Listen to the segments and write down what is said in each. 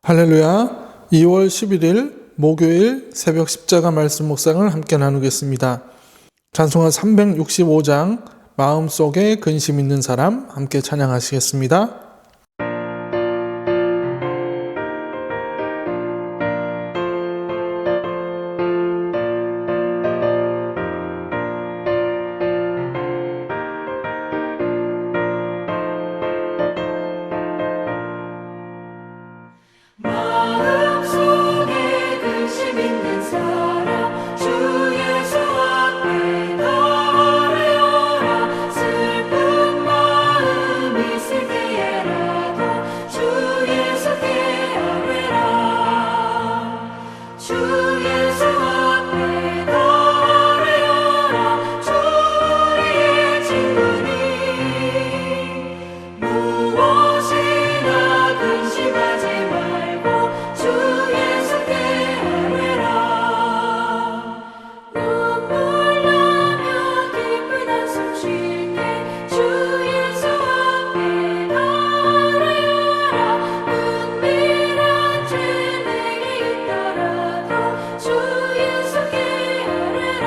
할렐루야. 2월 11일 목요일 새벽 십자가 말씀 묵상을 함께 나누겠습니다. 찬송가 365장 마음속에 근심 있는 사람 함께 찬양하시겠습니다. 마음속에 근심 있는 사람 주 예수 앞에 달아여라. 슬픈 마음 있을 때에라도 주 예수께 아뢰라. 주 예수 앞에 달아여라. 주 우리의 친구니 무엇이나 근심하지 말고 주 예수께 아뢰라. 눈물 나며 깊은 한숨 쉴 때 주 예수 앞에 달아여라. 은밀한 죄 내게 있더라도 주 예수께 아뢰라.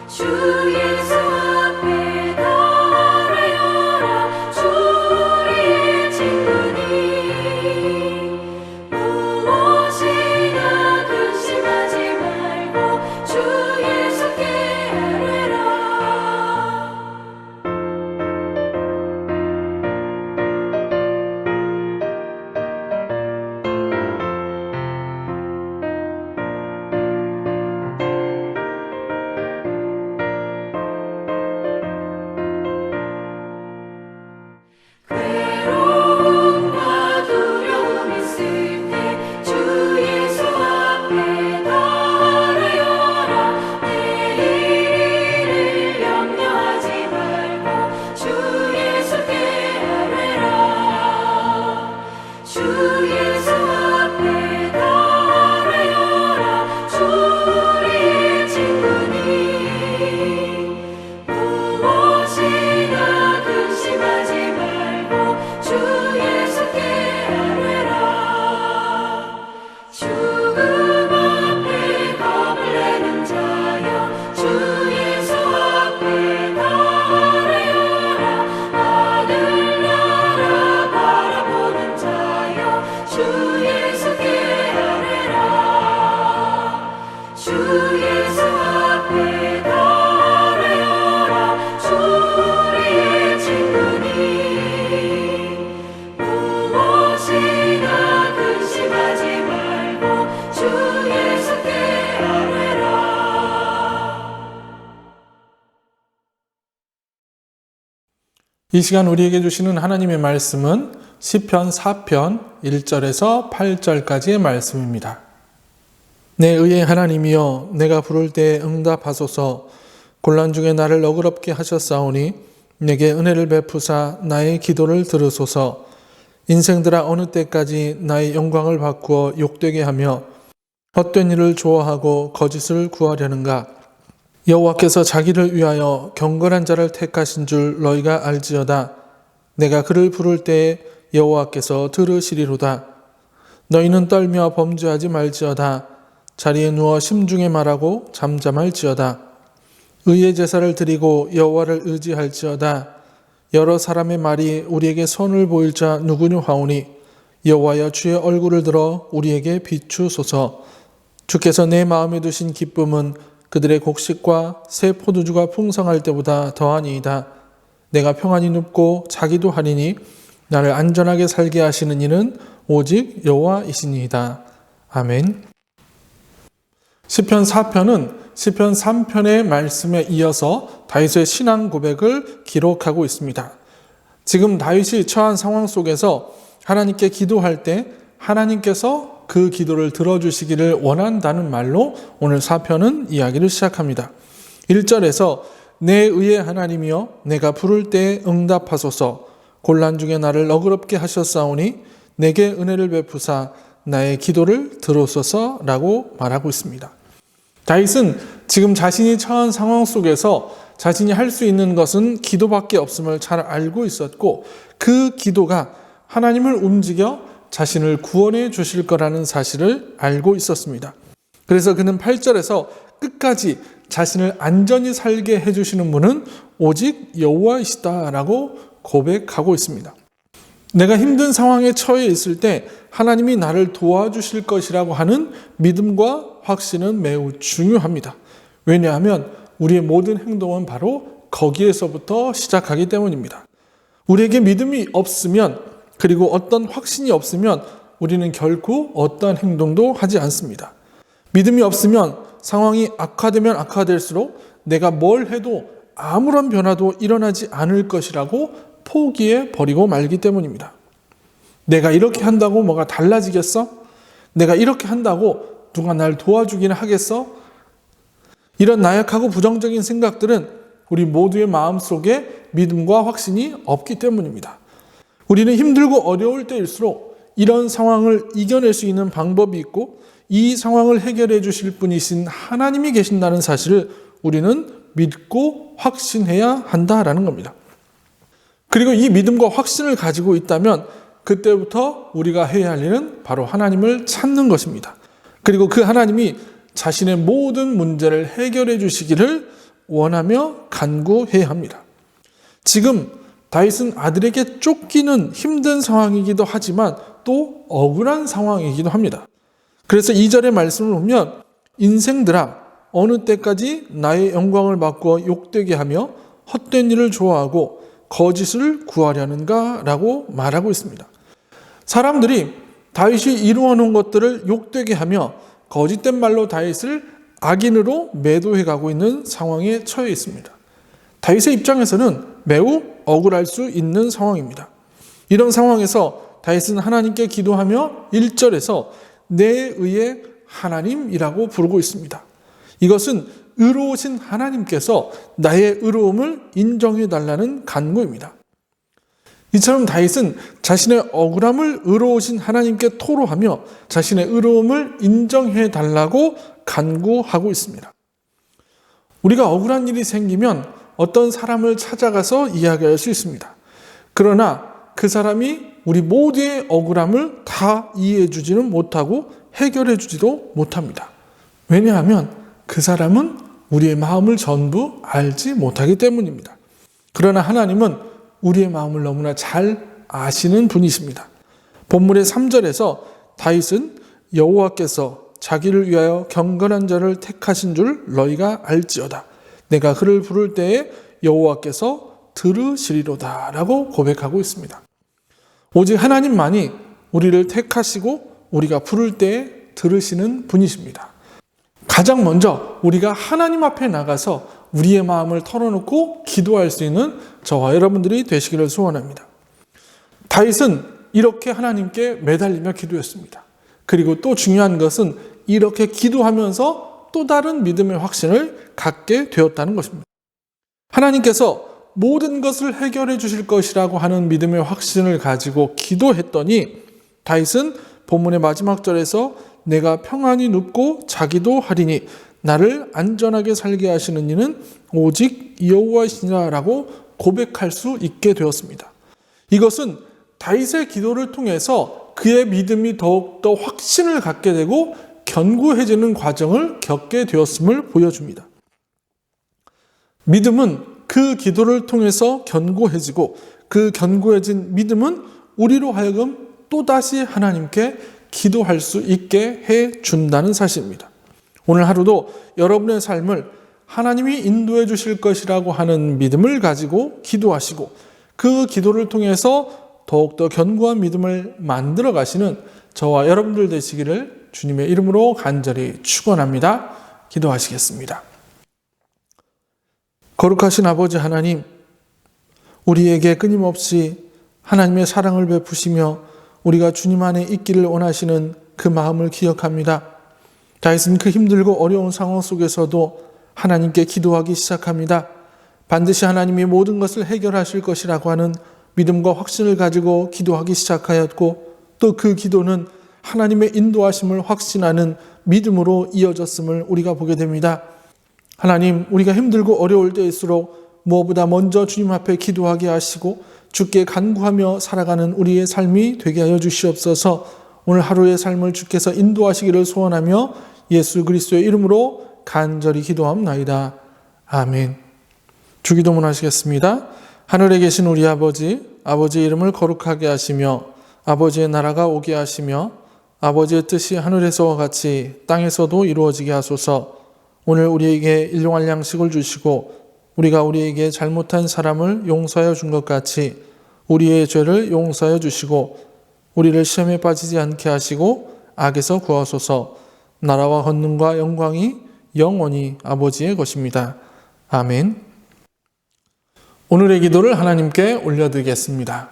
주 예수 앞에 달아여라. 주 우리의 친구니 무엇이나 근심하지 말고 주 예수께 아뢰라. 괴로움과 두려움 있을 때 주 예수 앞에 달아여라. 내일을 염려하지 말고 주 예수께 아뢰라. 주 예수 앞에 달아여라. 주 우리의 친구니 무엇이나 근심하지 말고 주 예수께 아뢰라. 죽음 앞에 겁을 내는 자여 주 예수 앞에 달아여라. 하늘나라 바라보는 자여 주 예수께 아뢰라. 주 예수 앞에 달아여라. 주 우리의 친구니 무엇이나 근심하지 말고 주 예수께 아뢰라. 이 시간 우리에게 주시는 하나님의 말씀은 시편 4편 1절에서 8절까지의 말씀입니다. 내 의의 하나님이여 내가 부를 때에 응답하소서. 곤란 중에 나를 너그럽게 하셨사오니 내게 은혜를 베푸사 나의 기도를 들으소서. 인생들아 어느 때까지 나의 영광을 바꾸어 욕되게 하며 헛된 일을 좋아하고 거짓을 구하려는가. 여호와께서 자기를 위하여 경건한 자를 택하신 줄 너희가 알지어다. 내가 그를 부를 때에 여호와께서 들으시리로다. 너희는 떨며 범죄하지 말지어다. 자리에 누워 심중에 말하고 잠잠할지어다. 의의 제사를 드리고 여호와를 의지할지어다. 여러 사람의 말이 우리에게 선을 보일 자 누구냐 하오니 여호와여 주의 얼굴을 들어 우리에게 비추소서. 주께서 내 마음에 두신 기쁨은 그들의 곡식과 새 포도주가 풍성할 때보다 더하니이다. 내가 평안히 눕고 자기도 하리니 나를 안전하게 살게 하시는 이는 오직 여호와이시니이다. 아멘. 시편 4편은 시편 3편의 말씀에 이어서 다윗의 신앙 고백을 기록하고 있습니다. 지금 다윗이 처한 상황 속에서 하나님께 기도할 때 하나님께서 그 기도를 들어주시기를 원한다는 말로 오늘 4편은 이야기를 시작합니다. 1절에서 내 의의 하나님이여 내가 부를 때에 응답하소서. 곤란 중에 나를 너그럽게 하셨사오니 내게 은혜를 베푸사 나의 기도를 들으소서라고 말하고 있습니다. 다윗은 지금 자신이 처한 상황 속에서 자신이 할 수 있는 것은 기도밖에 없음을 잘 알고 있었고 그 기도가 하나님을 움직여 자신을 구원해 주실 거라는 사실을 알고 있었습니다. 그래서 그는 8절에서 끝까지 자신을 안전히 살게 해주시는 분은 오직 여호와이시다라고 고백하고 있습니다. 내가 힘든 상황에 처해 있을 때 하나님이 나를 도와주실 것이라고 하는 믿음과 확신은 매우 중요합니다. 왜냐하면 우리의 모든 행동은 바로 거기에서부터 시작하기 때문입니다. 우리에게 믿음이 없으면, 그리고 어떤 확신이 없으면 우리는 결코 어떠한 행동도 하지 않습니다. 믿음이 없으면 상황이 악화되면 악화될수록 내가 뭘 해도 아무런 변화도 일어나지 않을 것이라고 포기해 버리고 말기 때문입니다. 내가 이렇게 한다고 뭐가 달라지겠어? 내가 이렇게 한다고 누가 날 도와주기는 하겠어? 이런 나약하고 부정적인 생각들은 우리 모두의 마음속에 믿음과 확신이 없기 때문입니다. 우리는 힘들고 어려울 때일수록 이런 상황을 이겨낼 수 있는 방법이 있고 이 상황을 해결해 주실 분이신 하나님이 계신다는 사실을 우리는 믿고 확신해야 한다라는 겁니다. 그리고 이 믿음과 확신을 가지고 있다면 그때부터 우리가 해야 할 일은 바로 하나님을 찾는 것입니다. 그리고 그 하나님이 자신의 모든 문제를 해결해 주시기를 원하며 간구해야 합니다. 지금 다윗은 아들에게 쫓기는 힘든 상황이기도 하지만 또 억울한 상황이기도 합니다. 그래서 2절의 말씀을 보면 인생들아 어느 때까지 나의 영광을 바꾸어 욕되게 하며 헛된 일을 좋아하고 거짓을 구하려는가 라고 말하고 있습니다. 사람들이 다윗이 이루어 놓은 것들을 욕되게 하며 거짓된 말로 다윗을 악인으로 매도해 가고 있는 상황에 처해 있습니다. 다윗의 입장에서는 매우 억울할 수 있는 상황입니다. 이런 상황에서 다윗은 하나님께 기도하며 1절에서 내 의의 하나님이라고 부르고 있습니다. 이것은 의로우신 하나님께서 나의 의로움을 인정해 달라는 간구입니다. 이처럼 다윗은 자신의 억울함을 의로우신 하나님께 토로하며 자신의 의로움을 인정해 달라고 간구하고 있습니다. 우리가 억울한 일이 생기면 어떤 사람을 찾아가서 이야기할 수 있습니다. 그러나 그 사람이 우리 모두의 억울함을 다 이해해 주지는 못하고 해결해 주지도 못합니다. 왜냐하면 그 사람은 우리의 마음을 전부 알지 못하기 때문입니다. 그러나 하나님은 우리의 마음을 너무나 잘 아시는 분이십니다. 본문의 3절에서 다윗은 여호와께서 자기를 위하여 경건한 자를 택하신 줄 너희가 알지어다. 내가 그를 부를 때에 여호와께서 들으시리로다 라고 고백하고 있습니다. 오직 하나님만이 우리를 택하시고 우리가 부를 때에 들으시는 분이십니다. 가장 먼저 우리가 하나님 앞에 나가서 우리의 마음을 털어놓고 기도할 수 있는 저와 여러분들이 되시기를 소원합니다. 다윗은 이렇게 하나님께 매달리며 기도했습니다. 그리고 또 중요한 것은 이렇게 기도하면서 또 다른 믿음의 확신을 갖게 되었다는 것입니다. 하나님께서 모든 것을 해결해 주실 것이라고 하는 믿음의 확신을 가지고 기도했더니 다윗은 본문의 마지막 절에서 내가 평안히 눕고 자기도 하리니 나를 안전하게 살게 하시는 이는 오직 여호와이시니라라고 고백할 수 있게 되었습니다. 이것은 다윗의 기도를 통해서 그의 믿음이 더욱더 확신을 갖게 되고 견고해지는 과정을 겪게 되었음을 보여줍니다. 믿음은 그 기도를 통해서 견고해지고 그 견고해진 믿음은 우리로 하여금 또다시 하나님께 기도할 수 있게 해준다는 사실입니다. 오늘 하루도 여러분의 삶을 하나님이 인도해 주실 것이라고 하는 믿음을 가지고 기도하시고 그 기도를 통해서 더욱더 견고한 믿음을 만들어 가시는 저와 여러분들 되시기를 주님의 이름으로 간절히 축원합니다. 기도하시겠습니다. 거룩하신 아버지 하나님, 우리에게 끊임없이 하나님의 사랑을 베푸시며 우리가 주님 안에 있기를 원하시는 그 마음을 기억합니다. 다윗은 그 힘들고 어려운 상황 속에서도 하나님께 기도하기 시작합니다. 반드시 하나님이 모든 것을 해결하실 것이라고 하는 믿음과 확신을 가지고 기도하기 시작하였고 또 그 기도는 하나님의 인도하심을 확신하는 믿음으로 이어졌음을 우리가 보게 됩니다. 하나님, 우리가 힘들고 어려울 때일수록 무엇보다 먼저 주님 앞에 기도하게 하시고 주께 간구하며 살아가는 우리의 삶이 되게 하여 주시옵소서. 오늘 하루의 삶을 주께서 인도하시기를 소원하며 예수 그리스도의 이름으로 간절히 기도합나이다. 아멘. 주기도문 하시겠습니다. 하늘에 계신 우리 아버지, 아버지의 이름을 거룩하게 하시며 아버지의 나라가 오게 하시며 아버지의 뜻이 하늘에서와 같이 땅에서도 이루어지게 하소서. 오늘 우리에게 일용할 양식을 주시고 우리가 우리에게 잘못한 사람을 용서하여 준 것 같이 우리의 죄를 용서하여 주시고 우리를 시험에 빠지지 않게 하시고 악에서 구하소서. 나라와 권능과 영광이 영원히 아버지의 것입니다. 아멘. 오늘의 기도를 하나님께 올려드리겠습니다.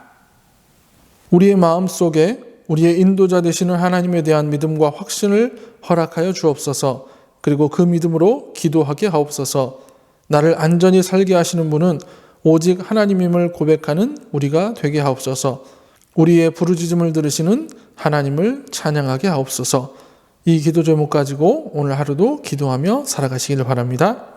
우리의 마음속에 우리의 인도자 되시는 하나님에 대한 믿음과 확신을 허락하여 주옵소서. 그리고 그 믿음으로 기도하게 하옵소서. 나를 안전히 살게 하시는 분은 오직 하나님임을 고백하는 우리가 되게 하옵소서. 우리의 부르짖음을 들으시는 하나님을 찬양하게 하옵소서. 이 기도 제목 가지고 오늘 하루도 기도하며 살아가시기를 바랍니다.